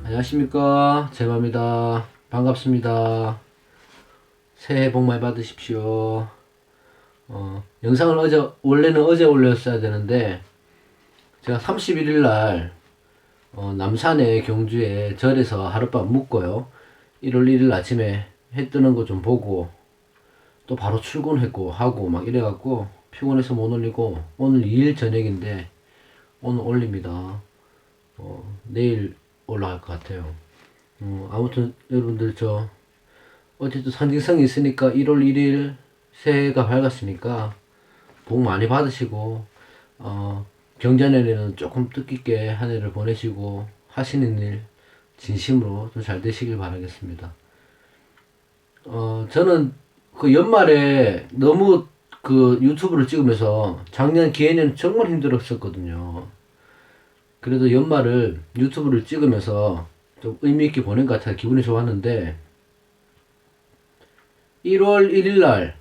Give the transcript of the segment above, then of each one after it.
안녕하십니까, 제마입니다. 반갑습니다. 새해 복 많이 받으십시오. 영상을 원래는 어제 올렸어야 되는데 제가 31일 날 남산의 경주에 절에서 하룻밤 묵고요, 1월 1일 아침에 해 뜨는 거 좀 보고 또 바로 출근했고 하고 막 이래갖고 피곤해서 못 올리고, 오늘 2일 저녁인데 오늘 올립니다. 내일 올라갈 것 같아요. 아무튼 여러분들, 어쨌든 상징성이 있으니까 1월 1일 새해가 밝았으니까 복 많이 받으시고, 경자년에는 조금 뜻깊게 한 해를 보내시고 하시는 일 진심으로 좀 잘 되시길 바라겠습니다. 저는 그 연말에 너무 그 유튜브를 찍으면서 작년 기해년 정말 힘들었었거든요. 그래도 연말을 유튜브를 찍으면서 좀 의미있게 보낸 것 같아서 기분이 좋았는데, 1월 1일 날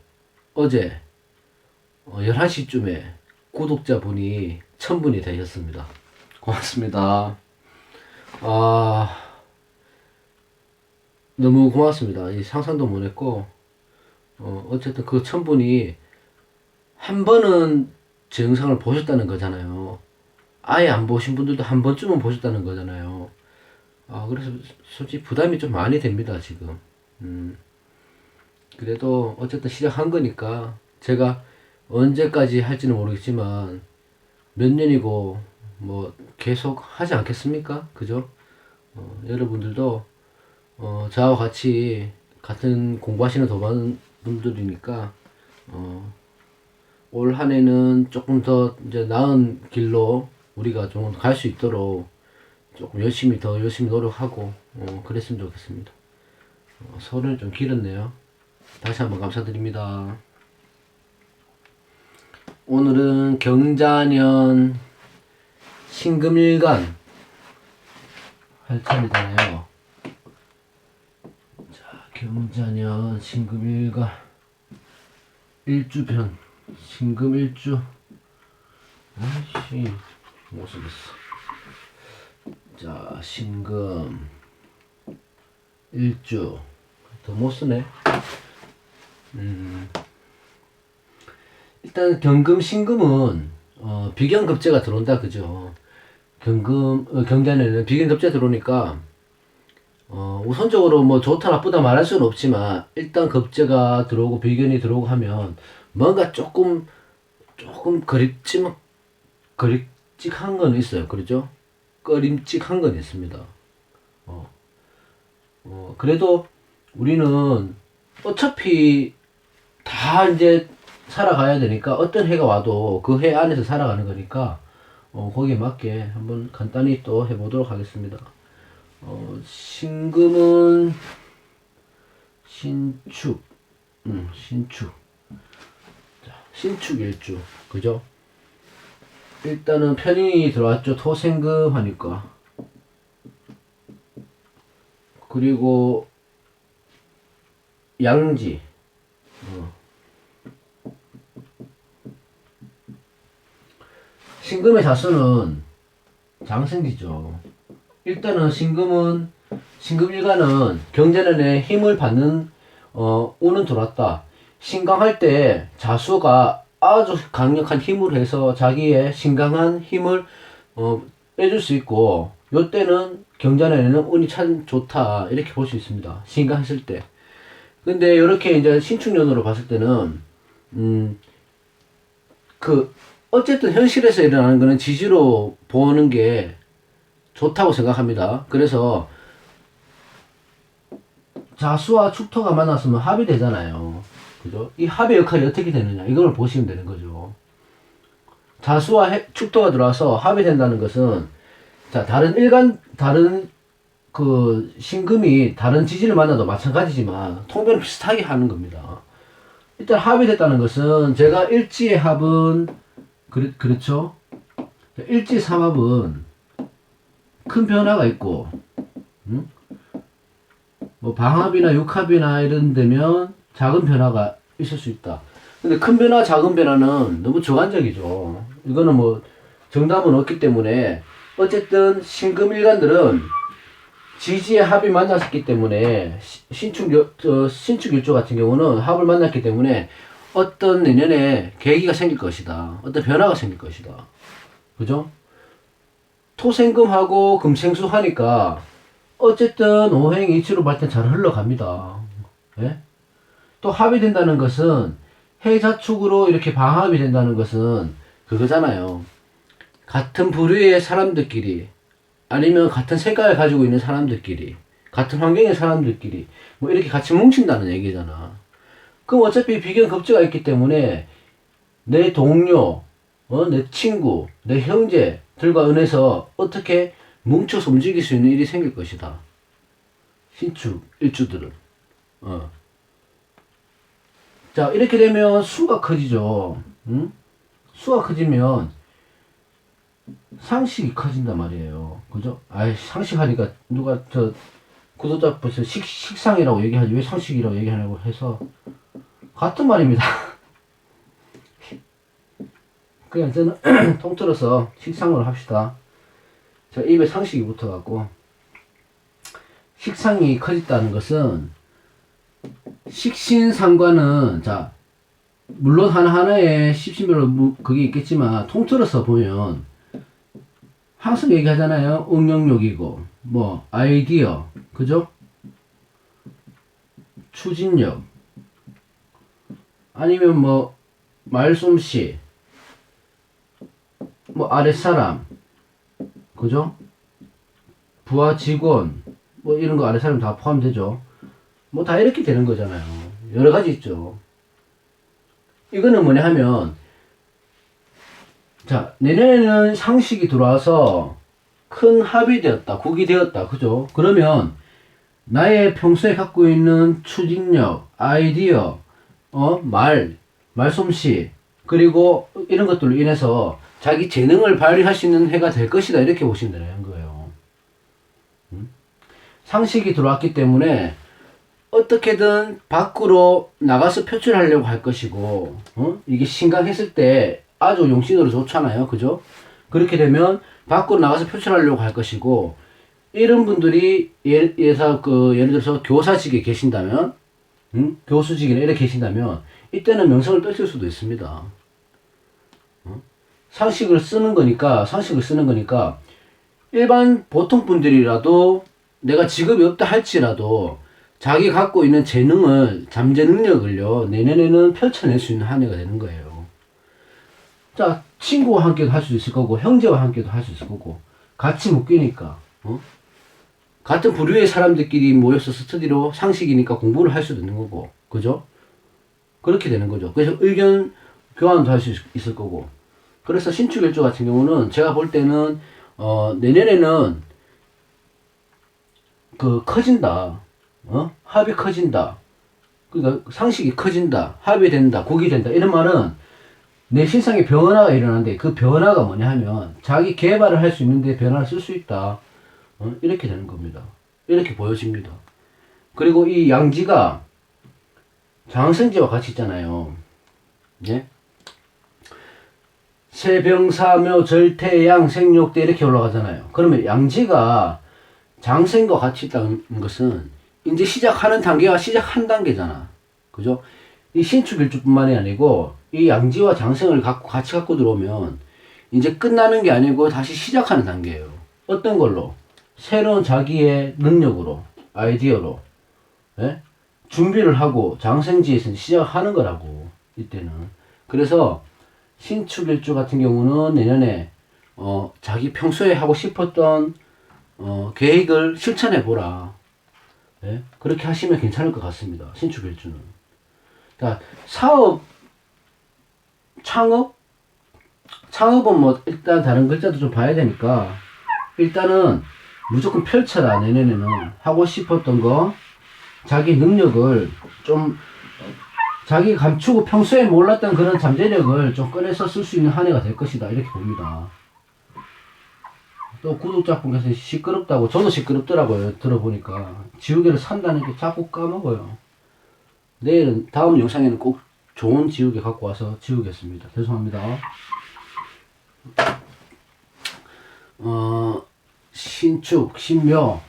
어제 11시쯤에 구독자분이 1000분이 되셨습니다. 고맙습니다. 너무 고맙습니다. 상상도 못했고, 어쨌든 그 1000분이 한 번은 제 영상을 보셨다는 거잖아요. 아예 안 보신 분들도 한 번쯤은 보셨다는 거잖아요. 그래서 솔직히 부담이 좀 많이 됩니다, 지금. 그래도 어쨌든 시작한 거니까 제가 언제까지 할지는 모르겠지만 몇 년이고 뭐 계속 하지 않겠습니까? 그죠? 여러분들도 저와 같이 같은 공부하시는 도반 분들이니까 올 한 해는 조금 더 이제 나은 길로 우리가 좀 갈 수 있도록 조금 열심히 노력하고 그랬으면 좋겠습니다. 소리는 좀 길었네요. 다시 한번 감사드립니다. 오늘은 경자년 신금일간 할 차례잖아요. 자, 경자년 신금일간 일주편, 신금일주. 아이씨, 못 쓰겠어. 자, 신금 일주 더 못 쓰네. 일단 경금 신금은 비견급제가 들어온다, 그죠? 경자년에는 비견급제 들어오니까 우선적으로 뭐 좋다 나쁘다 말할 수는 없지만, 일단 급제가 들어오고 비견이 들어오고 하면 뭔가 조금 그립직한 건 있어요. 그렇죠? 꺼림직한 건 있습니다. 그래도 우리는 어차피 다 이제 살아가야 되니까, 어떤 해가 와도 그 해 안에서 살아가는 거니까 거기에 맞게 한번 간단히 또 해보도록 하겠습니다. 신금은 신축, 신축 일주, 그죠? 일단은 편인이 들어왔죠. 토생금 하니까. 그리고 양지, 신금의 자수는 장생지죠. 일단은 신금일간은 경자년에 힘을 받는 운은 들어왔다. 신강할 때 자수가 아주 강력한 힘을 해서 자기의 신강한 힘을 빼줄 수 있고, 요때는 경자년에는 운이 참 좋다, 이렇게 볼 수 있습니다. 신강했을 때. 근데 이렇게 이제 신축년으로 봤을 때는 어쨌든 현실에서 일어나는 거는 지지로 보는 게 좋다고 생각합니다. 그래서 자수와 축토가 만났으면 합이 되잖아요. 그죠? 이 합의 역할이 어떻게 되느냐, 이걸 보시면 되는 거죠. 자수와 축토가 들어와서 합이 된다는 것은, 자, 다른 그 신금이 다른 지지를 만나도 마찬가지지만 통변을 비슷하게 하는 겁니다. 일단 합이 됐다는 것은, 제가 일지의 합은 그렇죠? 일지 삼합은 큰 변화가 있고, 뭐 방합이나 육합이나 이런 데면 작은 변화가 있을 수 있다. 근데 큰 변화, 작은 변화는 너무 주관적이죠. 이거는 뭐 정답은 없기 때문에, 어쨌든 신금일간들은 지지의 합이 만났기 때문에 신축일조 같은 경우는 합을 만났기 때문에 어떤 내년에 계기가 생길 것이다. 어떤 변화가 생길 것이다. 그죠? 토생금하고 금생수 하니까 어쨌든 오행이치로 발전 잘 흘러갑니다. 예? 또 합이 된다는 것은 해자축으로 이렇게 방합이 된다는 것은 그거잖아요. 같은 부류의 사람들끼리 아니면 같은 색깔을 가지고 있는 사람들끼리 같은 환경의 사람들끼리 뭐 이렇게 같이 뭉친다는 얘기잖아. 그럼 어차피 비견급제가 있기 때문에 내 동료, 내 친구, 내 형제들과 은해서 어떻게 뭉쳐서 움직일 수 있는 일이 생길 것이다. 신축 일주들은. 자, 이렇게 되면 수가 커지죠. 응? 수가 커지면 상식이 커진단 말이에요. 그죠? 아이, 상식하니까 누가 구독자 벌써 식상이라고 얘기하지 왜 상식이라고 얘기하냐고 해서 같은 말입니다. 그냥 저는 통틀어서 식상으로 합시다. 저 입에 상식이 붙어갖고 식상이 커졌다는 것은 식신상관은 자 물론 하나하나의 십신별로 그게 있겠지만 통틀어서 보면 항상 얘기하잖아요. 응용력이고 뭐 아이디어 그죠? 추진력 아니면 뭐 말솜씨 뭐 아랫사람 그죠? 부하 직원 뭐 이런 거 아랫사람 다 포함되죠. 뭐 다 이렇게 되는 거잖아요. 여러 가지 있죠. 이거는 뭐냐 하면 자 내년에는 상식이 들어와서 큰 합이 되었다. 국이 되었다. 그죠? 그러면 나의 평소에 갖고 있는 추진력, 아이디어, 말솜씨 그리고 이런 것들로 인해서 자기 재능을 발휘할 수 있는 해가 될 것이다. 이렇게 보시면 되는 거예요. 상식이 들어왔기 때문에 어떻게든 밖으로 나가서 표출하려고 할 것이고, 이게 심각했을 때 아주 용신으로 좋잖아요. 그죠? 그렇게 되면 밖으로 나가서 표출하려고 할 것이고, 이런 분들이 예를 들어서 교사직에 계신다면, 교수직이나 이렇게 계신다면, 이때는 명성을 뺏을 수도 있습니다. 상식을 쓰는 거니까, 일반 보통 분들이라도 내가 직업이 없다 할지라도 자기 갖고 있는 재능을, 잠재 능력을요, 내년에는 펼쳐낼 수 있는 한 해가 되는 거예요. 자, 친구와 함께도 할 수 있을 거고, 형제와 함께도 할 수 있을 거고, 같이 묶이니까, 같은 부류의 사람들끼리 모여서 스터디로 상식이니까 공부를 할 수도 있는 거고, 그죠? 그렇게 되는 거죠. 그래서 의견 교환도 할 수 있을 거고. 그래서 신축일주 같은 경우는 제가 볼 때는, 내년에는 커진다. 합이 커진다. 그러니까 상식이 커진다. 합이 된다. 국이 된다. 이런 말은 내 신상에 변화가 일어나는데 그 변화가 뭐냐 하면 자기 개발을 할 수 있는데 변화를 쓸 수 있다. 이렇게 되는 겁니다. 이렇게 보여집니다. 그리고 이 양지가 장생지와 같이 있잖아요. 예? 세병사묘 절태양 생육대 이렇게 올라가잖아요. 그러면 양지가 장생과 같이 있다는 것은 이제 시작하는 단계가 시작한 단계잖아. 그죠? 이 신축일주뿐만이 아니고 이 양지와 장생을 같이 갖고 들어오면 이제 끝나는 게 아니고 다시 시작하는 단계예요. 어떤 걸로? 새로운 자기의 능력으로, 아이디어로, 예? 준비를 하고 장생지에서 시작하는 거라고, 이때는. 그래서 신축일주 같은 경우는 내년에 자기 평소에 하고 싶었던 계획을 실천해 보라. 예? 그렇게 하시면 괜찮을 것 같습니다. 신축일주는. 자, 사업, 창업은 뭐 일단 다른 글자도 좀 봐야 되니까 일단은 무조건 펼쳐라. 내년에는 하고 싶었던 거 자기 능력을 좀 자기 감추고 평소에 몰랐던 그런 잠재력을 좀 꺼내서 쓸 수 있는 한 해가 될 것이다. 이렇게 봅니다. 또 구독자분께서 시끄럽다고, 저도 시끄럽더라고요. 들어보니까. 지우개를 산다는 게 자꾸 까먹어요. 내일은, 다음 영상에는 꼭 좋은 지우개 갖고 와서 지우겠습니다. 죄송합니다. 신축, 신묘,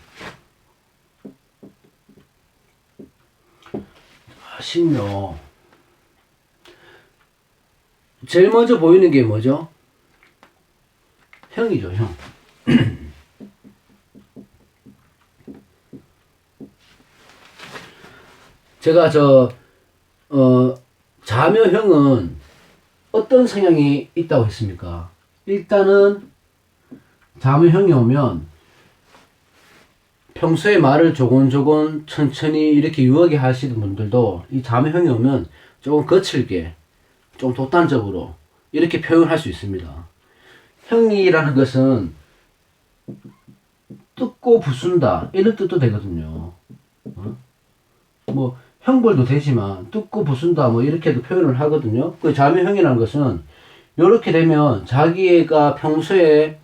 신묘. 제일 먼저 보이는 게 뭐죠? 형이죠, 형. 제가 자묘형은 어떤 성향이 있다고 했습니까? 일단은 자묘형이 오면 평소에 말을 조곤조곤 천천히 이렇게 유하게 하시는 분들도 이 자묘형이 오면 조금 거칠게, 좀 독단적으로 이렇게 표현할 수 있습니다. 형이라는 것은 뜯고 부순다 이런 뜻도 되거든요. 뭐 형벌도 되지만 뜯고 부순다 뭐 이렇게도 표현을 하거든요. 그 자묘형이라는 것은 이렇게 되면 자기가 평소에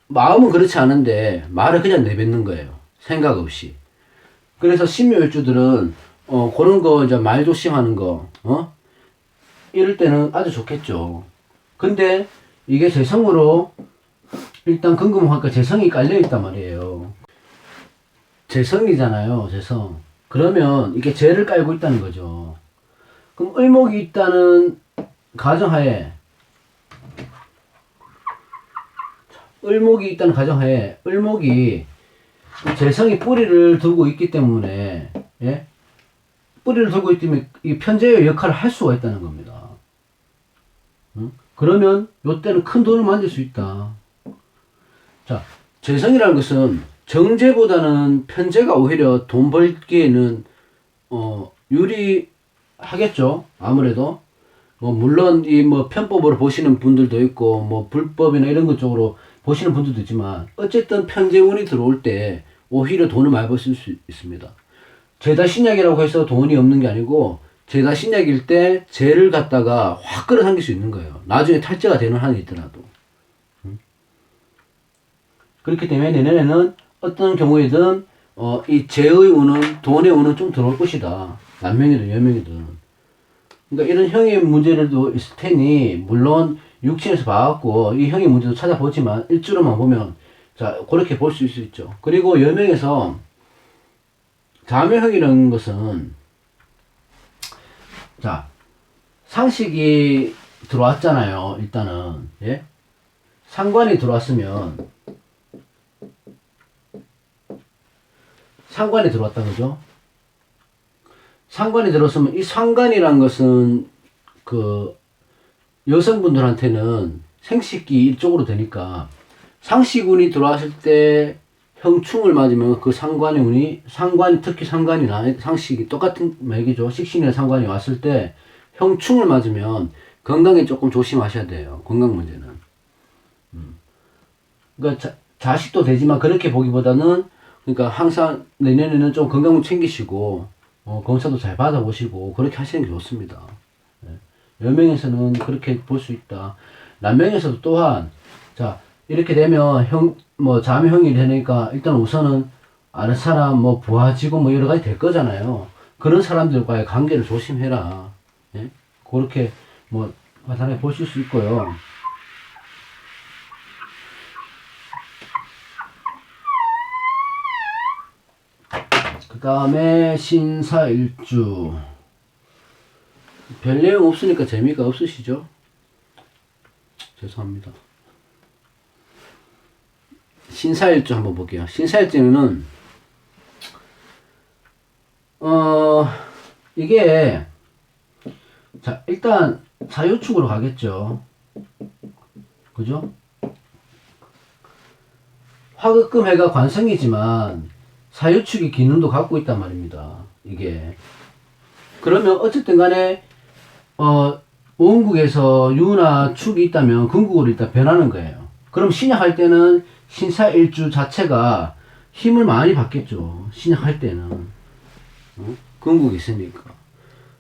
마음은 그렇지 않은데 말을 그냥 내뱉는 거예요. 생각 없이. 그래서 신묘일주들은 그런 거 이제 말 조심하는 거 이럴 때는 아주 좋겠죠. 근데 이게 재성으로 일단 금금화가 재성이 깔려 있단 말이에요. 재성이잖아요, 재성. 그러면 이게 재를 깔고 있다는 거죠. 그럼 을목이 있다는 가정하에 을목이 재성이 뿌리를 두고 있기 때문에 예? 뿌리를 두고 있기 때문에 이 편재의 역할을 할 수가 있다는 겁니다. 그러면 요때는 큰 돈을 만들 수 있다. 자, 재성이라는 것은 정제보다는 편제가 오히려 돈 벌기에는 유리하겠죠. 아무래도 물론 이 편법으로 보시는 분들도 있고 불법이나 이런 것 쪽으로 보시는 분들도 있지만 어쨌든 편제운이 들어올 때 오히려 돈을 많이 벌 수 있습니다. 죄다 신약이라고 해서 돈이 없는 게 아니고 죄다 신약일 때 죄를 갖다가 확 끌어당길 수 있는 거예요. 나중에 탈죄가 되는 한이 있더라도. 그렇기 때문에 내년에는 어떤 경우에든 이 재의 운은 돈의 운은 좀 들어올 것이다. 남명이든 여명이든. 그러니까 이런 형의 문제들도 있을 테니 물론 육신에서 봐갖고 이 형의 문제도 찾아보지만 일주로만 보면 자 그렇게 볼 수 있죠. 그리고 여명에서 자묘형이라는 것은 자 상식이 들어왔잖아요. 일단은 예 상관이 들어왔으면 상관이 들어왔다 그죠? 상관이 들어왔으면 이 상관이란 것은 그 여성분들한테는 생식기 이쪽으로 되니까 상식운이 들어왔을 때 형충을 맞으면 그 상관의 운이 특히 상관이나 상식이 똑같은 얘기죠. 식신이나 상관이 왔을 때 형충을 맞으면 건강에 조금 조심하셔야 돼요. 건강 문제는. 그러니까 자식도 되지만 그렇게 보기보다는 그러니까 항상 내년에는 좀 건강 챙기시고 검사도 잘 받아보시고 그렇게 하시는 게 좋습니다. 여명에서는 그렇게 볼 수 있다. 남명에서도 또한 자 이렇게 되면 자매형이 되니까 일단 우선은 아는 사람 부하 직원 여러 가지 될 거잖아요. 그런 사람들과의 관계를 조심해라. 예? 그렇게 화산에 보실 수 있고요. 그 다음에 신사일주. 별 내용 없으니까 재미가 없으시죠? 죄송합니다. 신사일주 한번 볼게요. 신사일주는 이게 자 일단 사유축으로 가겠죠. 그죠? 화극금해가 관성이지만 사유축이 기능도 갖고 있단 말입니다. 이게 그러면 어쨌든 간에 원국에서 유나 축이 있다면 금국으로 일단 변하는 거예요. 그럼 신약할 때는 신사일주 자체가 힘을 많이 받겠죠. 신약할 때는 금국이 있으니까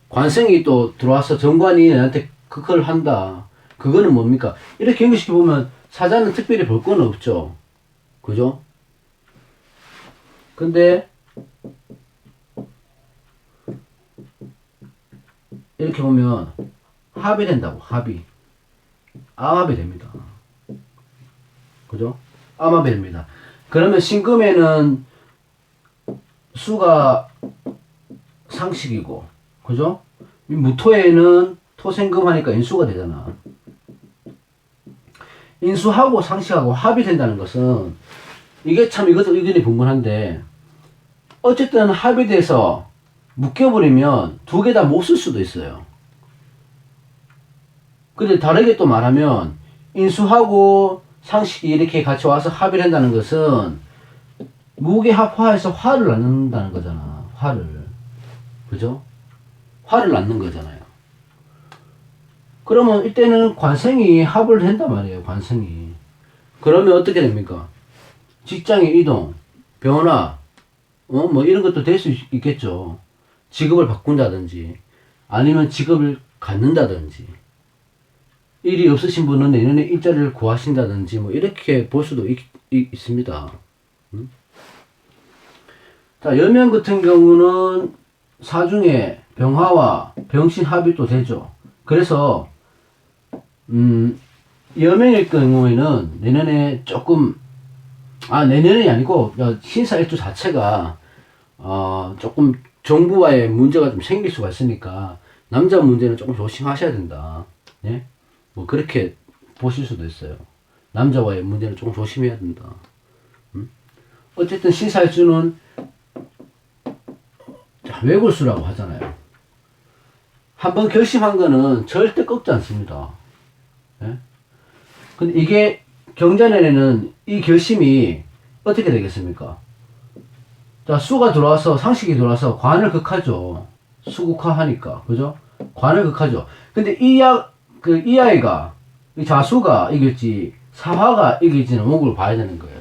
관성이 또 들어와서 정관이 나한테 그걸 한다. 그거는 뭡니까? 이렇게 연결시켜 보면 사자는 특별히 볼 건 없죠. 그죠? 근데 이렇게 보면 합이 된다고. 합이 암합이 됩니다. 그죠? 암합이 됩니다. 그러면 신금에는 수가 상식이고, 그죠? 이 무토에는 토생금 하니까 인수가 되잖아. 인수하고 상식하고 합이 된다는 것은, 이게 참 이것도 의견이 분분한데, 어쨌든 합이 돼서 묶여버리면 두 개 다 못 쓸 수도 있어요. 근데 다르게 또 말하면, 인수하고 상식이 이렇게 같이 와서 합이 된다는 것은, 무게합화해서 화를 낳는다는 거잖아. 화를. 그죠? 화를 낳는 거잖아요. 그러면 이때는 관성이 합을 한단 말이에요. 관성이. 그러면 어떻게 됩니까? 직장의 이동, 변화, 뭐 이런 것도 될 수 있겠죠. 직업을 바꾼다든지, 아니면 직업을 갖는다든지, 일이 없으신 분은 내년에 일자리를 구하신다든지, 뭐 이렇게 볼 수도 있습니다. 자, 여명 같은 경우는 사중에 병화와 병신 합이 또 되죠. 그래서 여명일 경우에는 내년에 조금, 내년이 아니고 신사일주 자체가 조금 정부와의 문제가 좀 생길 수가 있으니까 남자 문제는 조금 조심하셔야 된다. 예? 뭐 그렇게 보실 수도 있어요. 남자와의 문제는 조금 조심해야 된다. 어쨌든 신사일주는 외골수라고 하잖아요. 한번 결심한 거는 절대 꺾지 않습니다. 예? 근데 이게 경자년에는 이 결심이 어떻게 되겠습니까? 자, 수가 들어와서, 상식이 들어와서 관을 극하죠. 수국화하니까. 그죠? 관을 극하죠. 근데 이 아이가, 이 자수가 이길지, 사화가 이길지는 원국을 봐야 되는 거예요.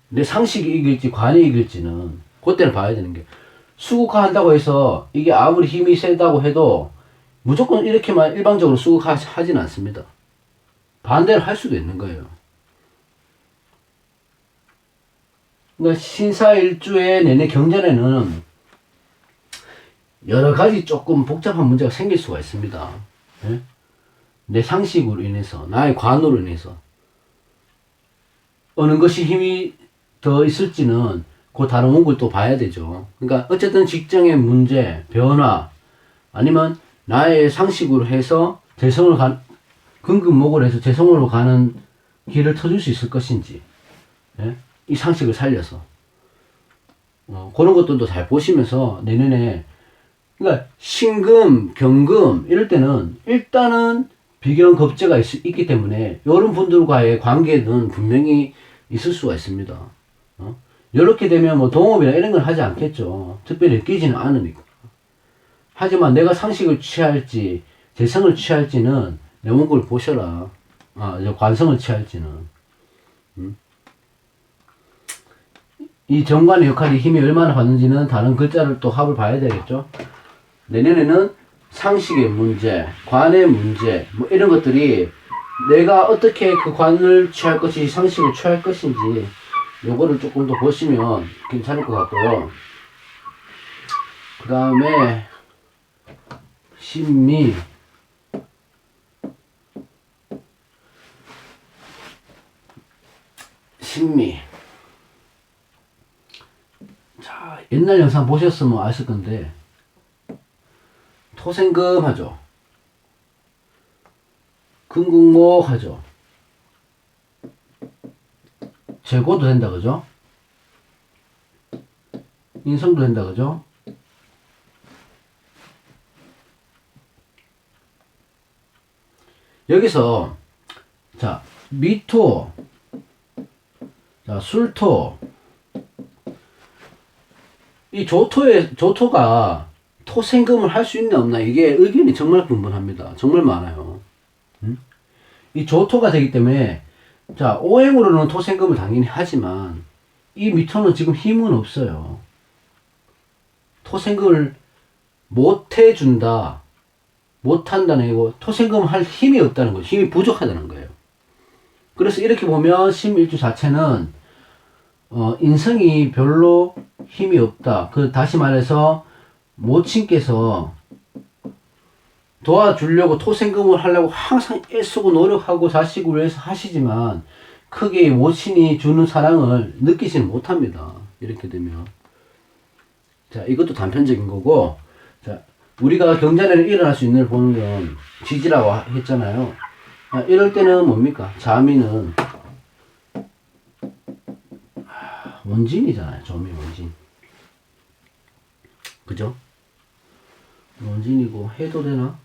근데 상식이 이길지, 관이 이길지는, 그때는 봐야 되는 게, 수국화 한다고 해서, 이게 아무리 힘이 세다고 해도, 무조건 이렇게만 일방적으로 수국하진 않습니다. 반대를 할 수도 있는 거예요. 그러니까 신사일주의 내내 경전에는 여러 가지 조금 복잡한 문제가 생길 수가 있습니다. 예? 내 상식으로 인해서, 나의 관으로 인해서. 어느 것이 힘이 더 있을지는 그 다른 원국을 또 봐야 되죠. 그러니까 어쨌든 직장의 문제, 변화, 아니면 나의 상식으로 해서 근근목을 해서 재성으로 가는 길을 터줄 수 있을 것인지, 예? 이 상식을 살려서 그런 것들도 잘 보시면서 내년에, 그러니까 신금, 경금 이럴 때는 일단은 비견겁제가 있기 때문에 이런 분들과의 관계는 분명히 있을 수가 있습니다. 이렇게 되면 뭐 동업이나 이런 걸 하지 않겠죠. 특별히 느끼지는 않으니까. 하지만 내가 상식을 취할지 재성을 취할지는 내 원국을 보셔라. 관성을 취할지는. 이 정관의 역할이 힘이 얼마나 받는지는 다른 글자를 또 합을 봐야 되겠죠. 내년에는 상식의 문제, 관의 문제, 뭐 이런 것들이 내가 어떻게 그 관을 취할 것인지 상식을 취할 것인지 요거를 조금 더 보시면 괜찮을 것 같고요. 그 다음에 신미, 자, 옛날 영상 보셨으면 아실 건데 토생금 하죠. 금국목 하죠. 재고도 된다 그죠? 인성도 된다 그죠? 여기서 자, 미토, 자, 술토, 이 조토가 토생금을 할 수 있나 없나 이게 의견이 정말 분분합니다. 정말 많아요. 이 조토가 되기 때문에 자, 오행으로는 토생금을 당연히 하지만 이 미토는 지금 힘은 없어요. 토생금을 못 해준다, 못 한다는 얘기고 토생금을 할 힘이 없다는 거죠. 힘이 부족하다는 거예요. 그래서 이렇게 보면 신일주 자체는 인성이 별로 힘이 없다. 다시 말해서 모친께서 도와주려고 토생금을 하려고 항상 애쓰고 노력하고 자식을 위해서 하시지만 크게 모친이 주는 사랑을 느끼지는 못합니다. 이렇게 되면 자, 이것도 단편적인 거고, 자, 우리가 경자년에 일어날 수 있는 걸 보는 건 지지라고 했잖아요. 아, 이럴 때는 뭡니까? 자미는 원진이잖아요. 조미 원진. 그죠? 원진이고 해도 되나?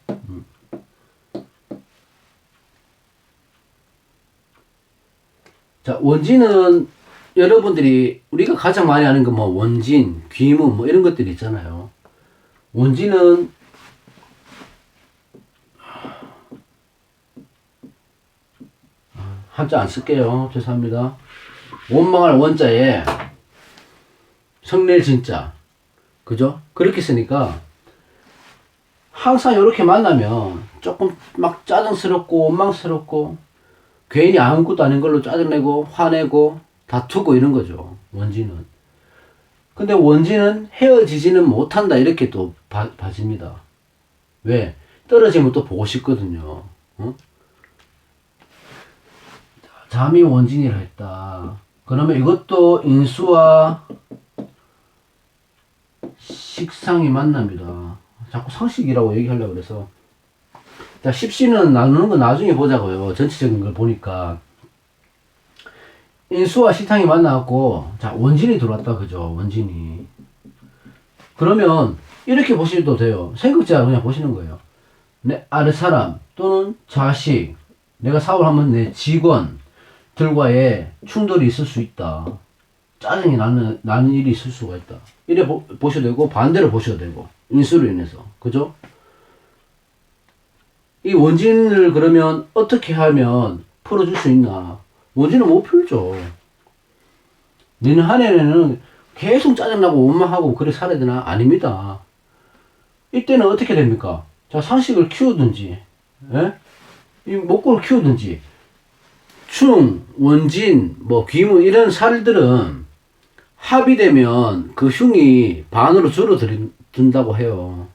자, 원진은 여러분들이 우리가 가장 많이 아는 거 뭐 원진, 귀문 뭐 이런 것들이 있잖아요. 원진은 한자 안 쓸게요. 죄송합니다. 원망할 원자에 성낼 진자. 그죠? 그렇게 쓰니까 항상 이렇게 만나면 조금 막 짜증스럽고 원망스럽고 괜히 아무것도 아닌 걸로 짜증내고 화내고 다투고 이런 거죠. 원진은. 근데 원진은 헤어지지는 못한다 이렇게 또 봐집니다. 왜? 떨어지면 또 보고 싶거든요. 어? 잠이 원진이라 했다. 그러면 이것도 인수와 식상이 만납니다. 자꾸 상식이라고 얘기하려고 그래서. 자, 십시는 나누는 거 나중에 보자고요. 전체적인 걸 보니까. 인수와 식상이 만나갖고, 자, 원진이 들어왔다. 그죠? 원진이. 그러면, 이렇게 보셔도 돼요. 생각자 그냥 보시는 거예요. 내 아랫사람, 또는 자식, 내가 사업을 하면 내 직원들과의 충돌이 있을 수 있다. 짜증이 나는 일이 있을 수가 있다. 이래 보셔도 되고, 반대로 보셔도 되고, 인수로 인해서. 그죠? 이 원진을 그러면 어떻게 하면 풀어줄 수 있나? 원진은 못 풀죠. 너는 한 해에는 계속 짜증나고 원망하고 그래 살아야 되나? 아닙니다. 이때는 어떻게 됩니까? 자, 상식을 키우든지, 예? 이 목골을 키우든지, 충, 원진, 뭐, 귀문, 이런 살들은 합이 되면 그 흉이 반으로 줄어든다고 해요.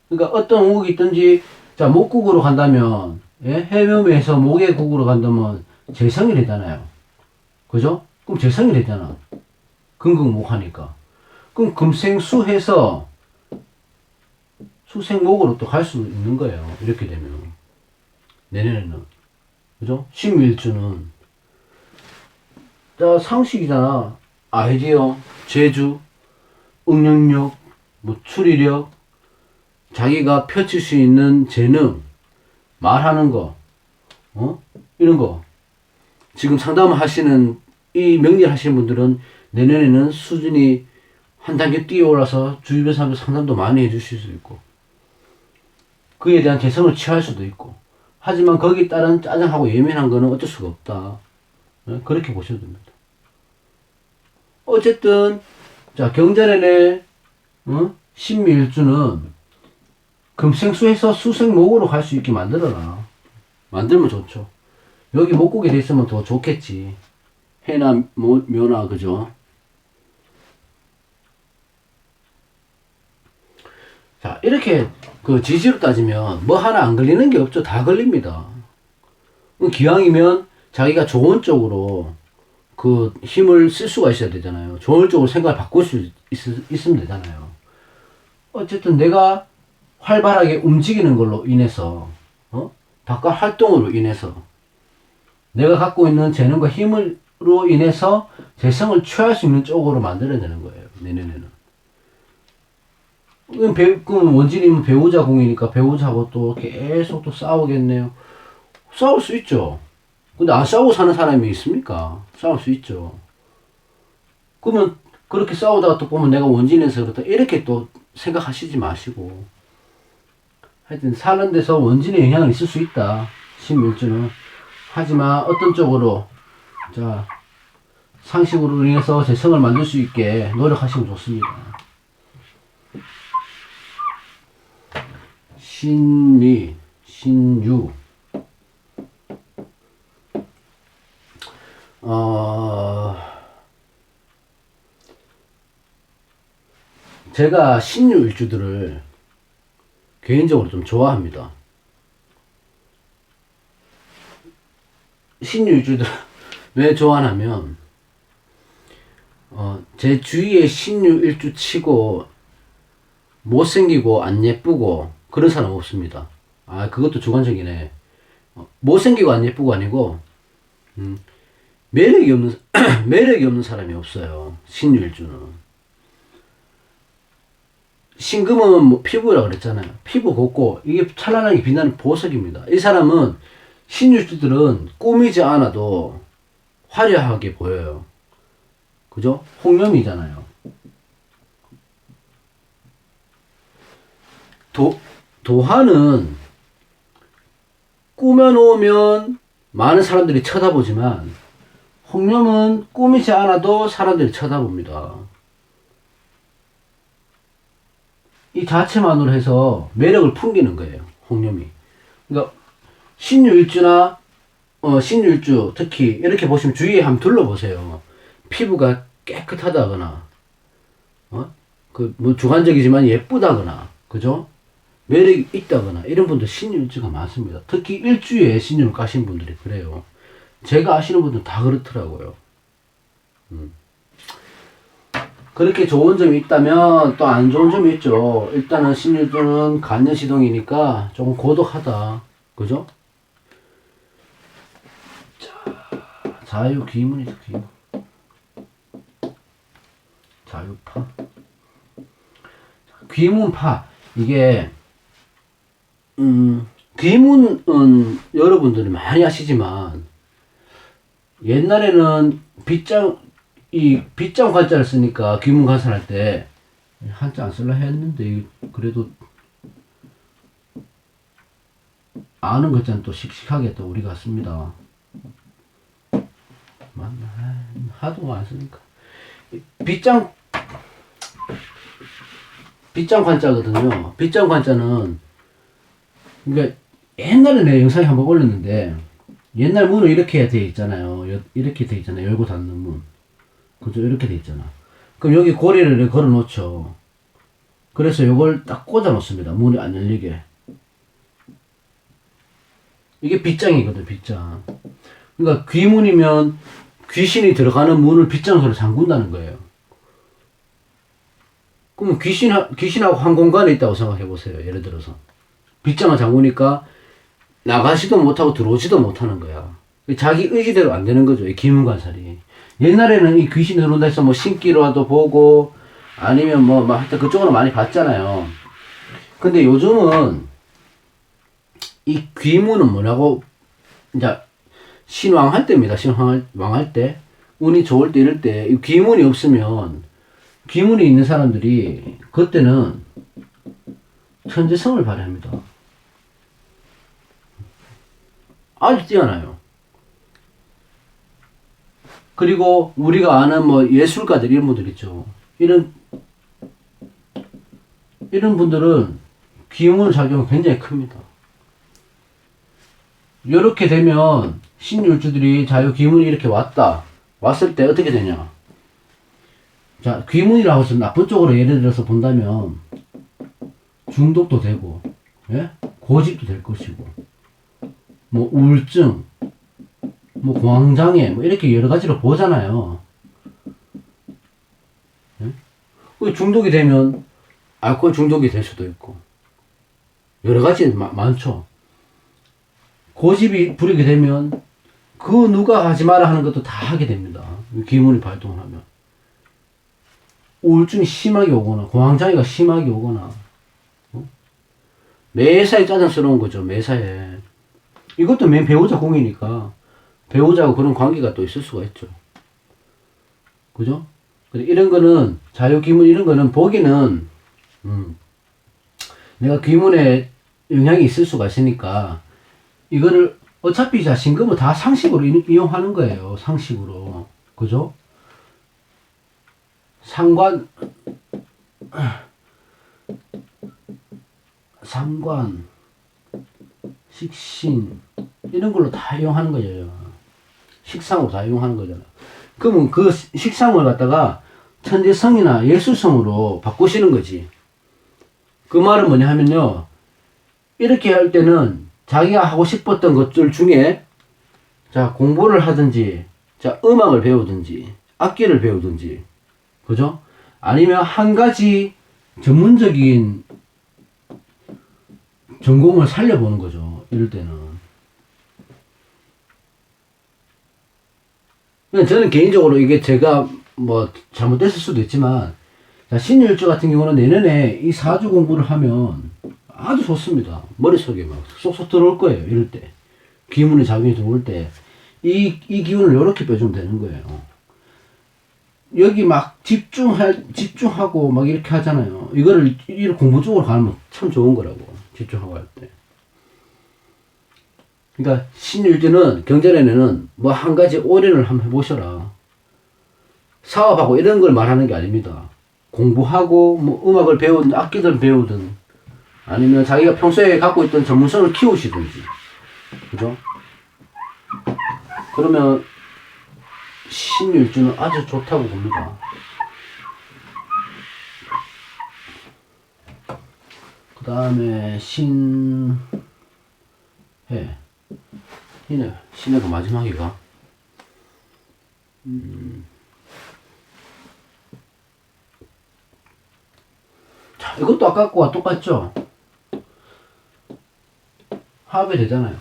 그러니까 어떤 우국이 있든지, 자, 목국으로 간다면, 예? 해묘에서 목의 국으로 간다면 재성이 되잖아요. 그죠? 그럼 재성이 되잖아. 금극목하니까. 그럼 금생수해서 수생목으로 또 갈 수 있는 거예요. 이렇게 되면. 내년에는. 그죠? 신밀주는. 자, 상식이잖아. 아이디어, 재주, 응용력, 뭐, 추리력, 자기가 펼칠 수 있는 재능, 말하는 거, 이런 거. 지금 상담하시는, 이 명리를 하시는 분들은 내년에는 수준이 한 단계 뛰어올라서 주변 사람들 상담도 많이 해주실 수 있고, 그에 대한 개성을 취할 수도 있고, 하지만 거기에 따른 짜증하고 예민한 거는 어쩔 수가 없다. 그렇게 보셔도 됩니다. 어쨌든, 자, 경전에는, 신밀주는 금생수해서 수생목으로 갈 수 있게 만들어라. 만들면 좋죠. 여기 목국이 돼 있으면 더 좋겠지. 해나 묘나, 그죠? 자, 이렇게 그 지지로 따지면 뭐 하나 안 걸리는 게 없죠. 다 걸립니다. 기왕이면 자기가 좋은 쪽으로 그 힘을 쓸 수가 있어야 되잖아요. 좋은 쪽으로 생각을 바꿀 수 있으면 되잖아요. 어쨌든 내가 활발하게 움직이는 걸로 인해서, 바깥 활동으로 인해서 내가 갖고 있는 재능과 힘으로 인해서 재성을 취할 수 있는 쪽으로 만들어야 되는 거예요. 내년에는. 그럼 원진이면 배우자 공이니까 배우자하고 또 계속 또 싸우겠네요. 싸울 수 있죠. 근데 안 싸우고 사는 사람이 있습니까? 싸울 수 있죠. 그러면 그렇게 싸우다가 또 보면 내가 원진에서 그렇다 이렇게 또 생각하시지 마시고, 하여튼 사는 데서 원진의 영향을 있을 수 있다. 신밀주는. 하지만 어떤 쪽으로, 자, 상식으로 인해서 재성을 만들 수 있게 노력하시면 좋습니다. 신미, 신유. 제가 신유 일주들을 개인적으로 좀 좋아합니다. 신유 일주들 왜 좋아하냐면, 제 주위에 신유 일주 치고 못생기고 안 예쁘고 그런 사람 없습니다. 아, 그것도 주관적이네. 못생기고 안 예쁘고 아니고, 매력이 없는, 매력이 없는 사람이 없어요. 신유 일주는. 신금은 뭐 피부라 그랬잖아요. 피부 곱고, 이게 찬란하게 빛나는 보석입니다. 이 사람은, 신유 일주들은 꾸미지 않아도 화려하게 보여요. 그죠? 홍염이잖아요. 도화는 꾸며놓으면 많은 사람들이 쳐다보지만 홍염은 꾸미지 않아도 사람들이 쳐다봅니다. 이 자체만으로 해서 매력을 풍기는 거예요. 홍염이. 그러니까 신유일주나 신유일주 특히 이렇게 보시면 주위에 한번 둘러보세요. 피부가 깨끗하다거나 뭐 주관적이지만 예쁘다거나 그죠? 매력이 있다거나 이런 분들 신유일주가 많습니다. 특히 일주에 신유를 까신 분들이 그래요. 제가 아시는 분들 다 그렇더라고요. 그렇게 좋은 점이 있다면 또 안 좋은 점이 있죠. 일단은 신유일주는 간여시동이니까 조금 고독하다. 그죠? 자유귀문이죠, 귀문. 자유파. 귀문파. 이게, 귀문은 여러분들이 많이 아시지만, 옛날에는 빗장 관자를 쓰니까 귀문 관찰할 때, 한자 안 쓸라 했는데, 그래도, 아는 글자는 또 씩씩하게 또 우리가 씁니다. 맞나? 하도 안 쓰니까. 빗장 관자거든요. 빗장 관자는, 그러니까 옛날에 내 영상에 한번 올렸는데, 옛날 문은 이렇게 돼 있잖아요. 이렇게 돼 있잖아요. 열고 닫는 문. 그죠? 이렇게 돼 있잖아. 그럼 여기 고리를 걸어 놓죠. 그래서 이걸 딱 꽂아 놓습니다. 문이 안 열리게. 이게 빗장이거든, 빗장. 그러니까 귀문이면 귀신이 들어가는 문을 빗장으로 잠근다는 거예요. 그럼 귀신하고 한 공간에 있다고 생각해 보세요. 예를 들어서. 빗장을 잠그니까 나가지도 못하고 들어오지도 못하는 거야. 자기 의지대로 안 되는 거죠. 이 귀문관살이. 옛날에는 이 귀신 들어온다 해서 뭐 신기로라도 보고 아니면 뭐 하여튼 그쪽으로 많이 봤잖아요. 근데 요즘은 이 귀문은 뭐라고 이제 신왕 할 때입니다. 신왕 할 때. 운이 좋을 때 이럴 때 이 귀문이 없으면 귀문이 있는 사람들이 그때는 천재성을 발휘합니다. 아주 뛰어나요. 그리고 우리가 아는 뭐 예술가들 이런 분들 있죠. 이런 분들은 귀문 작용이 굉장히 큽니다. 이렇게 되면 신율주들이 자유 귀문이 이렇게 왔을 때 어떻게 되냐? 자, 귀문이라고 해서 나쁜 쪽으로 예를 들어서 본다면 중독도 되고, 예? 고집도 될 것이고, 뭐 우울증, 뭐 공황장애, 뭐 이렇게 여러 가지로 보잖아요. 예? 중독이 되면 알코올 중독이 될 수도 있고, 여러 가지 많죠. 고집이 부리게 되면 그 누가 하지 마라 하는 것도 다 하게 됩니다. 귀문이 발동을 하면. 우울증이 심하게 오거나 공황장애가 심하게 오거나 매사에 짜증스러운 거죠. 매사에. 이것도 맨 배우자 공이니까 배우자하고 그런 관계가 또 있을 수가 있죠. 그죠? 이런 거는 자유귀문 이런 거는 보기는 내가 귀문에 영향이 있을 수가 있으니까 이거를 어차피 자 신금은 다 상식으로 이용하는 거예요. 상식으로. 그죠? 상관, 식신, 이런 걸로 다 이용하는 거예요. 식상으로 다 이용하는 거잖아. 그러면 그 식상을 갖다가 천재성이나 예술성으로 바꾸시는 거지. 그 말은 뭐냐 하면요. 이렇게 할 때는 자기가 하고 싶었던 것들 중에 자, 공부를 하든지, 자, 음악을 배우든지, 악기를 배우든지, 그죠? 아니면 한 가지 전문적인 전공을 살려보는 거죠. 이럴 때는. 저는 개인적으로 이게 제가 뭐 잘못됐을 수도 있지만, 자, 신유일주 같은 경우는 내년에 이 사주 공부를 하면 아주 좋습니다. 머릿속에 막 쏙쏙 들어올 거예요. 이럴 때. 기운의 작용이 들어올 때. 이 기운을 이렇게 빼주면 되는 거예요. 여기 막 집중하고 막 이렇게 하잖아요. 이거를 공부 쪽으로 가면 참 좋은 거라고. 집중하고 할 때. 그러니까 신유일주는 경전에는 뭐 한 가지 올인을 한번 해보셔라. 사업하고 이런 걸 말하는 게 아닙니다. 공부하고 뭐 음악을 배우든 악기를 배우든 아니면 자기가 평소에 갖고 있던 전문성을 키우시든지, 그죠? 그러면 신유일주는 아주 좋다고 봅니다. 그 다음에 신해. 신해가 마지막이가. 자, 이것도 아까 거와 똑같죠? 합이 되잖아요.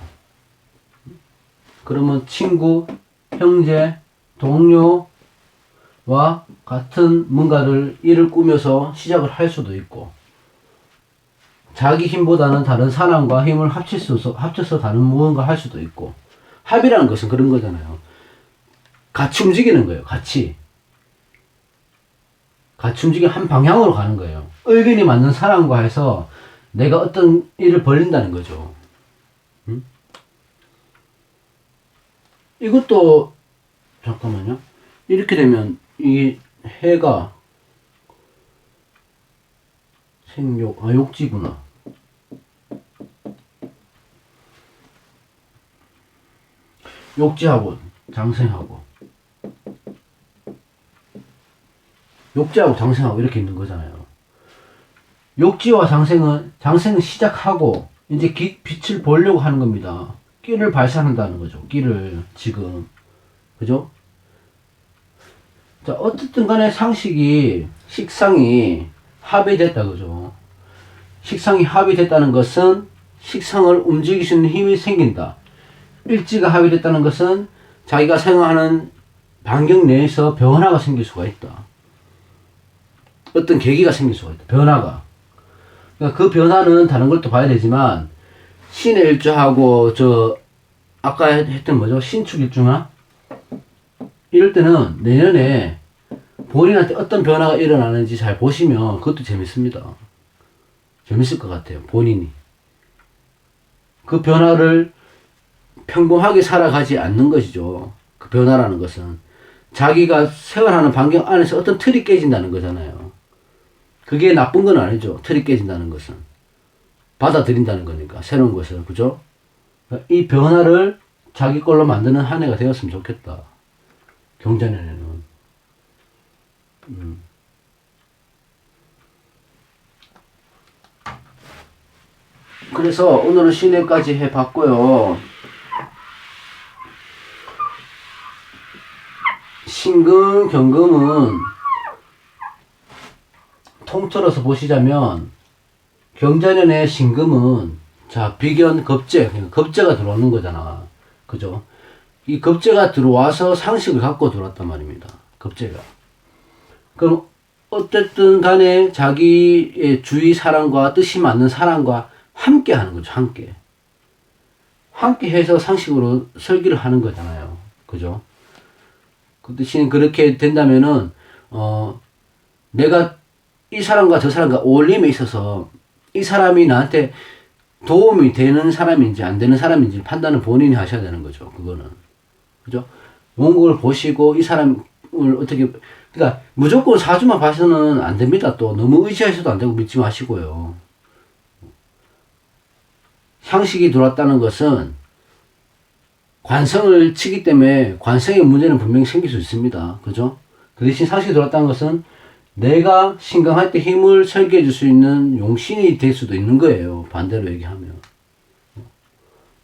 그러면 친구, 형제, 동료와 같은 뭔가를 일을 꾸며서 시작을 할 수도 있고, 자기 힘보다는 다른 사람과 힘을 합쳐서 다른 무언가 할 수도 있고, 합이라는 것은 그런 거잖아요. 같이 움직이는 거예요. 같이 움직이는 한 방향으로 가는 거예요. 의견이 맞는 사람과 해서 내가 어떤 일을 벌린다는 거죠. 이것도 잠깐만요. 이렇게 되면 이 해가 욕지구나. 욕지하고 장생하고 이렇게 있는 거잖아요. 욕지와 장생은 시작하고 이제 빛을 보려고 하는 겁니다. 끼를 발산한다는 거죠. 끼를 지금, 그죠? 자, 어쨌든 간에 식상이 합이 됐다, 그죠? 식상이 합이 됐다는 것은 식상을 움직일 수 있는 힘이 생긴다. 일지가 합이 됐다는 것은 자기가 생활하는 반경 내에서 변화가 생길 수가 있다. 어떤 계기가 생길 수가 있다. 변화가. 그러니까 그 변화는 다른 걸 또 봐야 되지만, 신의 일주하고 아까 했던 뭐죠? 신축 일주나? 이럴 때는 내년에 본인한테 어떤 변화가 일어나는지 잘 보시면 그것도 재밌습니다. 재밌을 것 같아요. 본인이. 그 변화를 평범하게 살아가지 않는 것이죠. 그 변화라는 것은. 자기가 생활하는 반경 안에서 어떤 틀이 깨진다는 거잖아요. 그게 나쁜 건 아니죠. 틀이 깨진다는 것은. 받아들인다는 거니까. 새로운 것을. 그죠? 이 변화를 자기 걸로 만드는 한 해가 되었으면 좋겠다. 경자년에는. 그래서 오늘은 신해까지 해봤고요. 신금, 경금은 통틀어서 보시자면 경자년의 신금은 자 비견 겁재가 들어오는 거잖아. 그죠? 이 겁재가 들어와서 상식을 갖고 들어왔단 말입니다. 겁재가. 그럼 어쨌든 간에 자기의 주위 사람과 뜻이 맞는 사람과 함께 하는 거죠. 함께 해서 상식으로 설계를 하는 거잖아요. 그죠? 그 대신 그렇게 된다면은 내가 이 사람과 저 사람과 어울림에 있어서 이 사람이 나한테 도움이 되는 사람인지 안 되는 사람인지 판단을 본인이 하셔야 되는 거죠. 그거는. 그죠? 원국을 보시고 이 사람을 어떻게, 그러니까 무조건 사주만 봐서는 안 됩니다. 또 너무 의지하셔도 안 되고 믿지 마시고요. 상식이 들어왔다는 것은 관성을 치기 때문에 관성의 문제는 분명히 생길 수 있습니다. 그죠? 그 대신 상식이 들어왔다는 것은 내가 신강할 때 힘을 설계해 줄 수 있는 용신이 될 수도 있는 거예요. 반대로 얘기하면.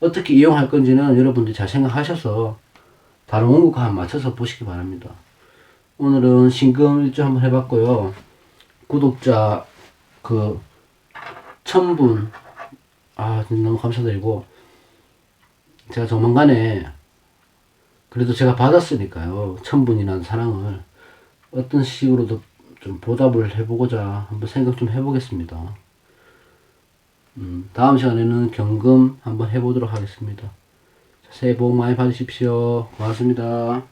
어떻게 이용할 건지는 여러분들이 잘 생각하셔서 다른 원국과 맞춰서 보시기 바랍니다. 오늘은 신금 일주 한번 해봤고요. 구독자 그 1000분 너무 감사드리고, 제가 조만간에 그래도 제가 받았으니까요, 1000분이라는 사랑을 어떤 식으로도 좀 보답을 해보고자 한번 생각 좀 해보겠습니다. 다음 시간에는 경금 한번 해보도록 하겠습니다. 새해 복 많이 받으십시오. 고맙습니다.